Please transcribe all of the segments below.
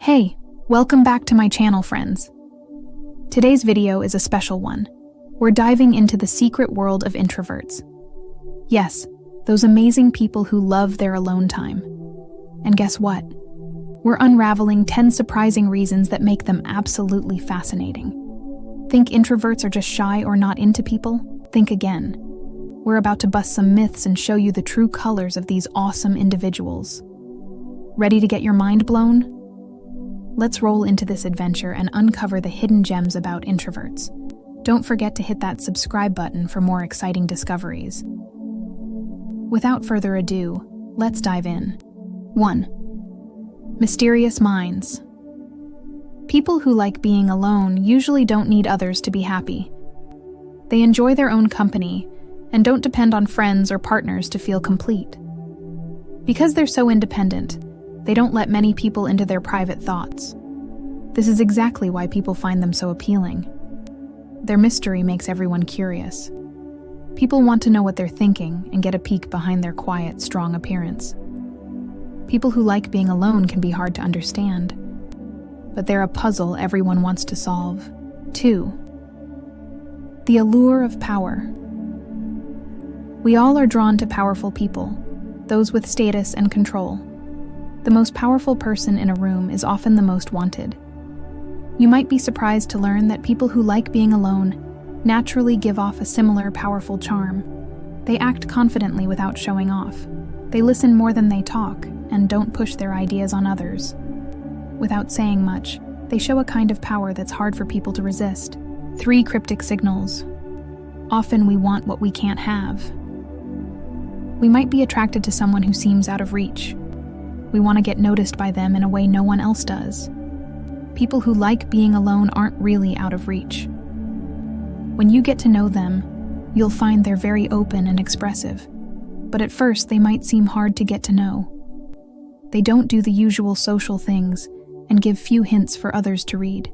Hey, welcome back to my channel, friends. Today's video is a special one. We're diving into the secret world of introverts. Yes, those amazing people who love their alone time. And guess what? We're unraveling 10 surprising reasons that make them absolutely fascinating. Think introverts are just shy or not into people? Think again. We're about to bust some myths and show you the true colors of these awesome individuals. Ready to get your mind blown? Let's roll into this adventure and uncover the hidden gems about introverts. Don't forget to hit that subscribe button for more exciting discoveries. Without further ado, let's dive in. 1. Mysterious minds. People who like being alone usually don't need others to be happy. They enjoy their own company and don't depend on friends or partners to feel complete. Because they're so independent, they don't let many people into their private thoughts. This is exactly why people find them so appealing. Their mystery makes everyone curious. People want to know what they're thinking and get a peek behind their quiet, strong appearance. People who like being alone can be hard to understand, but they're a puzzle everyone wants to solve. 2. The allure of power. We all are drawn to powerful people, those with status and control. The most powerful person in a room is often the most wanted. You might be surprised to learn that people who like being alone naturally give off a similar powerful charm. They act confidently without showing off. They listen more than they talk and don't push their ideas on others. Without saying much, they show a kind of power that's hard for people to resist. 3 cryptic signals. Often we want what we can't have. We might be attracted to someone who seems out of reach. We want to get noticed by them in a way no one else does. People who like being alone aren't really out of reach. When you get to know them, you'll find they're very open and expressive, but at first they might seem hard to get to know. They don't do the usual social things and give few hints for others to read.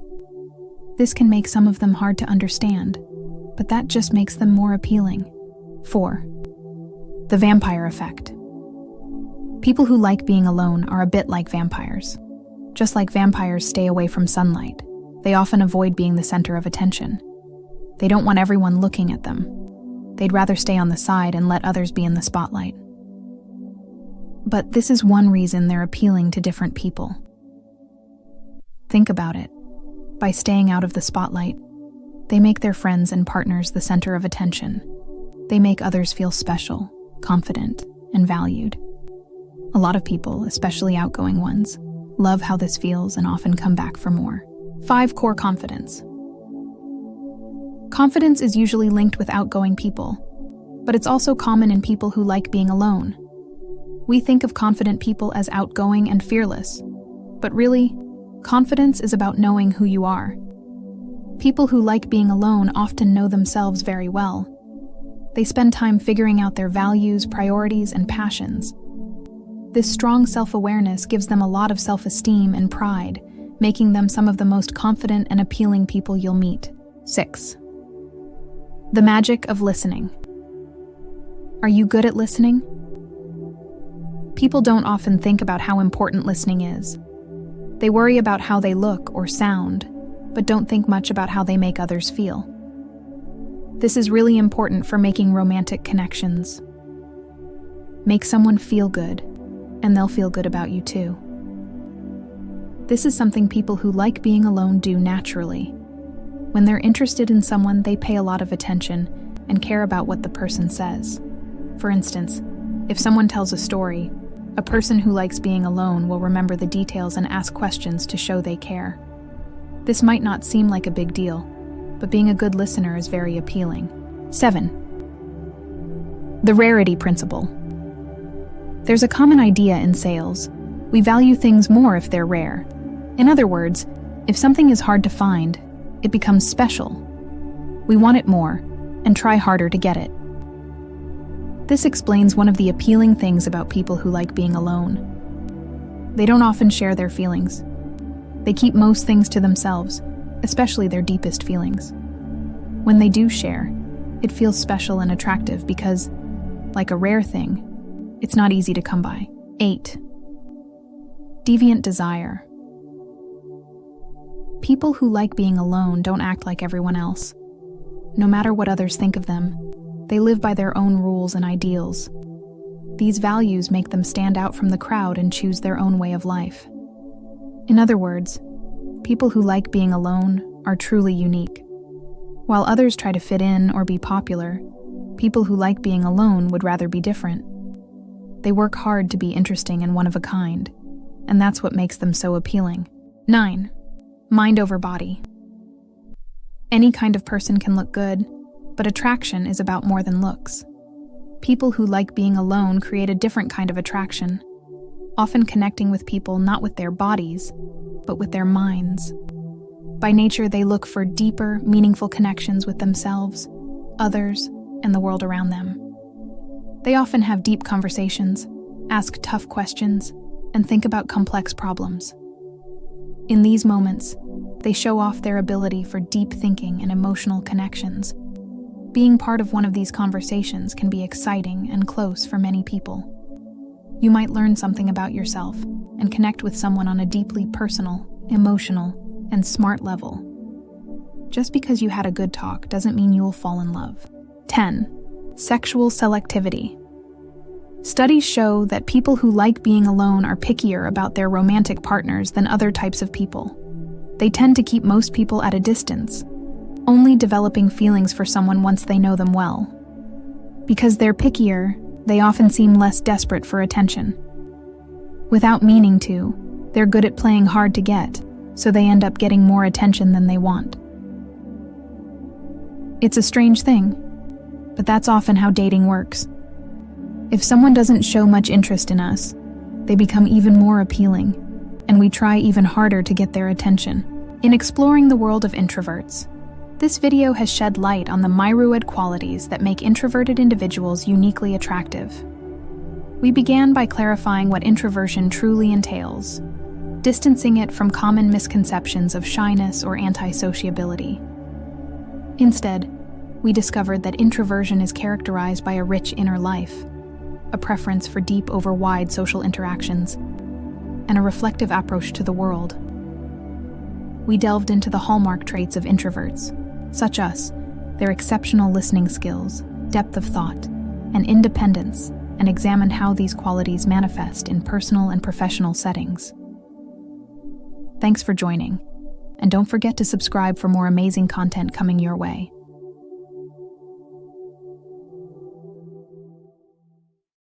This can make some of them hard to understand, but that just makes them more appealing. 4. The vampire effect. People who like being alone are a bit like vampires. Just like vampires stay away from sunlight, they often avoid being the center of attention. They don't want everyone looking at them. They'd rather stay on the side and let others be in the spotlight. But this is one reason they're appealing to different people. Think about it. By staying out of the spotlight, they make their friends and partners the center of attention. They make others feel special, confident, and valued. A lot of people, especially outgoing ones, love how this feels and often come back for more. 5. Core confidence. Confidence is usually linked with outgoing people, but it's also common in people who like being alone. We think of confident people as outgoing and fearless, but really, confidence is about knowing who you are. People who like being alone often know themselves very well. They spend time figuring out their values, priorities, and passions. This strong self-awareness gives them a lot of self-esteem and pride, making them some of the most confident and appealing people you'll meet. 6. The magic of listening. Are you good at listening? People don't often think about how important listening is. They worry about how they look or sound, but don't think much about how they make others feel. This is really important for making romantic connections. Make someone feel good, and they'll feel good about you too. This is something people who like being alone do naturally. When they're interested in someone, they pay a lot of attention and care about what the person says. For instance, if someone tells a story, a person who likes being alone will remember the details and ask questions to show they care. This might not seem like a big deal, but being a good listener is very appealing. 7. The rarity principle. There's a common idea in sales. We value things more if they're rare. In other words, if something is hard to find, it becomes special. We want it more and try harder to get it. This explains one of the appealing things about people who like being alone. They don't often share their feelings. They keep most things to themselves, especially their deepest feelings. When they do share, it feels special and attractive because, like a rare thing, it's not easy to come by. 8. Deviant desire. People who like being alone don't act like everyone else. No matter what others think of them, they live by their own rules and ideals. These values make them stand out from the crowd and choose their own way of life. In other words, people who like being alone are truly unique. While others try to fit in or be popular, people who like being alone would rather be different. They work hard to be interesting and one of a kind, and that's what makes them so appealing. 9. Mind over body. Any kind of person can look good, but attraction is about more than looks. People who like being alone create a different kind of attraction, often connecting with people not with their bodies, but with their minds. By nature, they look for deeper, meaningful connections with themselves, others, and the world around them. They often have deep conversations, ask tough questions, and think about complex problems. In these moments, they show off their ability for deep thinking and emotional connections. Being part of one of these conversations can be exciting and close for many people. You might learn something about yourself and connect with someone on a deeply personal, emotional, and smart level. Just because you had a good talk doesn't mean you will fall in love. 10. Sexual selectivity. Studies show that people who like being alone are pickier about their romantic partners than other types of people. They tend to keep most people at a distance, only developing feelings for someone once they know them well. Because they're pickier, they often seem less desperate for attention. Without meaning to, they're good at playing hard to get, so they end up getting more attention than they want. It's a strange thing, but that's often how dating works. If someone doesn't show much interest in us, they become even more appealing, and we try even harder to get their attention. In exploring the world of introverts, this video has shed light on the myriad qualities that make introverted individuals uniquely attractive. We began by clarifying what introversion truly entails, distancing it from common misconceptions of shyness or antisociability. Instead, we discovered that introversion is characterized by a rich inner life, a preference for deep over wide social interactions, and a reflective approach to the world. We delved into the hallmark traits of introverts, such as their exceptional listening skills, depth of thought, and independence, and examined how these qualities manifest in personal and professional settings. Thanks for joining, and don't forget to subscribe for more amazing content coming your way.